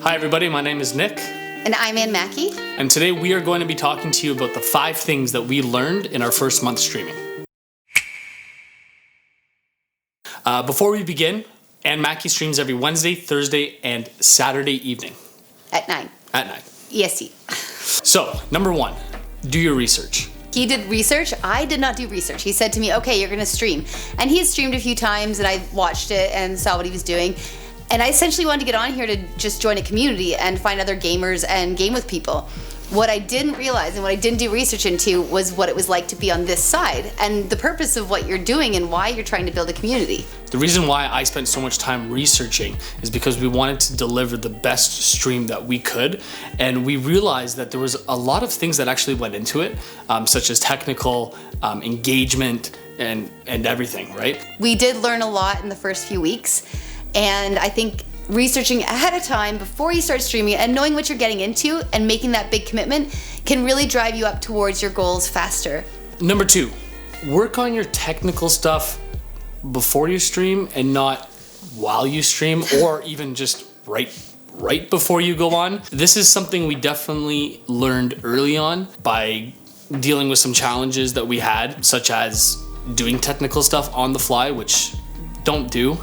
Hi everybody, my name is Nick. And I'm ANNEMAKI. And today we are going to be talking to you about the 5 things that we learned in our first month streaming. Before we begin, ANNEMAKI streams every Wednesday, Thursday, and Saturday evening. At 9. At 9. EST. So, number 1, do your research. He did research. I did not do research. He said to me, okay, you're going to stream. And he had streamed a few times and I watched it and saw what he was doing. And I essentially wanted to get on here to just join a community and find other gamers and game with people. What I didn't realize and what I didn't do research into was what it was like to be on this side and the purpose of what you're doing and why you're trying to build a community. The reason why I spent so much time researching is because we wanted to deliver the best stream that we could, and we realized that there was a lot of things that actually went into it, such as technical, engagement, and everything, right? We did learn a lot in the first few weeks, and I think researching ahead of time before you start streaming and knowing what you're getting into and making that big commitment can really drive you up towards your goals faster. Number 2, work on your technical stuff before you stream and not while you stream, or even just right before you go on. This is something we definitely learned early on by dealing with some challenges that we had, such as doing technical stuff on the fly, which don't do.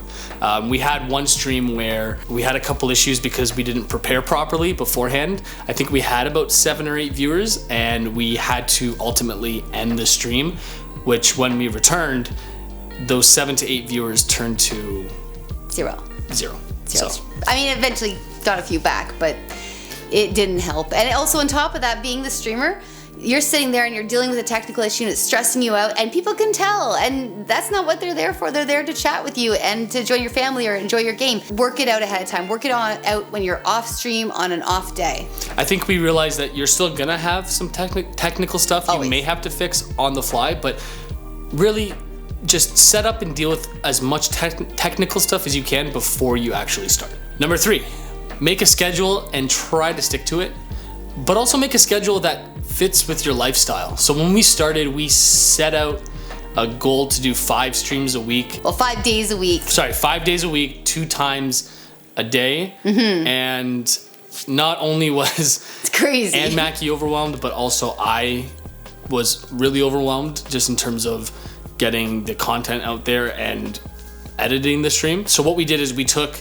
We had one stream where we had a couple issues because we didn't prepare properly beforehand. I think we had about 7 or 8 viewers and we had to ultimately end the stream, which when we returned, those 7 to 8 viewers turned to Zero. So, I mean, eventually got a few back, but it didn't help. And also on top of that, being the streamer, you're sitting there and you're dealing with a technical issue and it's stressing you out, and people can tell, and that's not what they're there for. They're there to chat with you and to join your family or enjoy your game. Work it out ahead of time. Work it out when you're off stream on an off day. I think we realized that you're still gonna have some technical stuff Always. you may have to fix on the fly, but really just set up and deal with as much technical stuff as you can before you actually start. Number 3, make a schedule and try to stick to it, but also make a schedule that fits with your lifestyle. So when we started, we set out a goal to do 5 streams a week. Well, 5 days a week. Sorry, 5 days a week, 2 times a day. And not only was It's crazy. ANNEMAKI overwhelmed, but also I was really overwhelmed just in terms of getting the content out there and editing the stream. So what we did is we took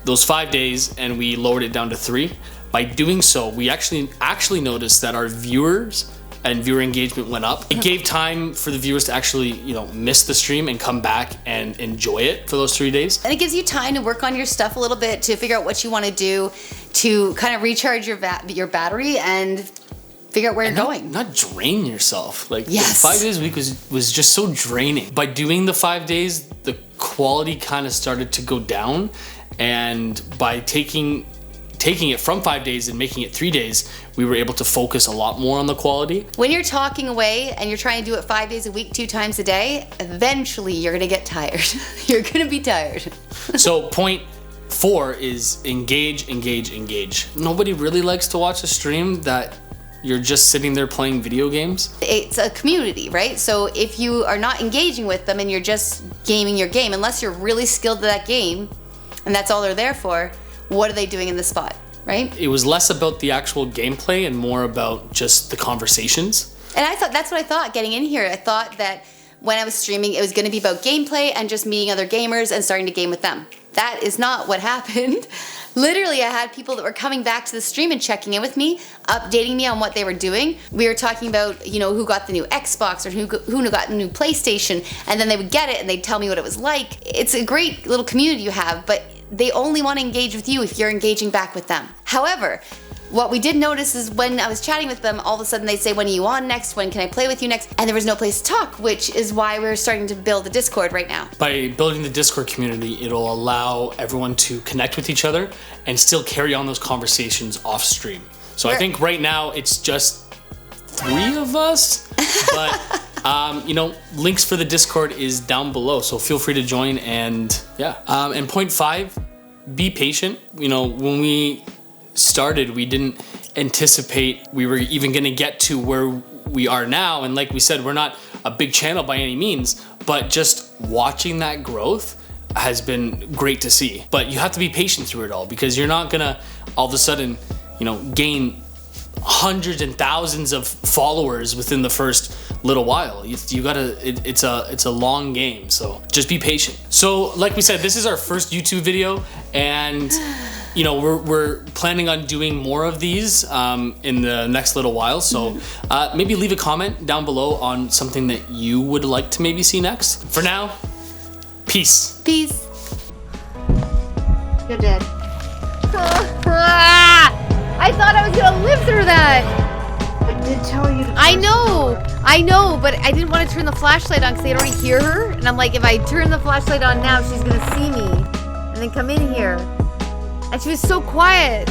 those 5 days and we lowered it down to 3. By doing so, we actually noticed that our viewers and viewer engagement went up. It gave time for the viewers to actually, miss the stream and come back and enjoy it for those 3 days. And it gives you time to work on your stuff a little bit, to figure out what you want to do, to kind of recharge your battery and figure out where you're going. Not drain yourself. Like, yes. 5 days a week was just so draining. By doing the 5 days, the quality kind of started to go down, and by taking it from 5 days and making it 3 days, we were able to focus a lot more on the quality. When you're talking away and you're trying to do it 5 days a week, 2 times a day, eventually you're gonna get tired. You're gonna be tired. So point 4 is engage. Nobody really likes to watch a stream that you're just sitting there playing video games. It's a community, right? So if you are not engaging with them and you're just gaming your game, unless you're really skilled at that game and that's all they're there for, what are they doing in the spot, right? It was less about the actual gameplay and more about just the conversations. And that's what I thought getting in here. I thought that when I was streaming, it was gonna be about gameplay and just meeting other gamers and starting to game with them. That is not what happened. Literally, I had people that were coming back to the stream and checking in with me, updating me on what they were doing. We were talking about, who got the new Xbox or who got the new PlayStation, and then they would get it and they'd tell me what it was like. It's a great little community you have, but they only want to engage with you if you're engaging back with them. However, what we did notice is when I was chatting with them, all of a sudden they'd say, when are you on next? When can I play with you next? And there was no place to talk, which is why we're starting to build the Discord right now. By building the Discord community, it'll allow everyone to connect with each other and still carry on those conversations off stream. So I think right now it's just 3 of us, but links for the Discord is down below, so feel free to join. And and point 5, be patient. When we started, we didn't anticipate we were even going to get to where we are now, and like we said, we're not a big channel by any means, but just watching that growth has been great to see. But you have to be patient through it all, because you're not gonna all of a sudden, gain hundreds and thousands of followers within the first little while. You gotta, it's a long game, so just be patient. So like we said, this is our first YouTube video, and we're planning on doing more of these in the next little while. So maybe leave a comment down below on something that you would like to maybe see next. For now, peace. Peace. You're dead. I thought I was gonna live through that. I did tell you to I know, but I didn't want to turn the flashlight on because they'd already hear her. And I'm like, if I turn the flashlight on now, she's gonna see me and then come in here. And she was so quiet.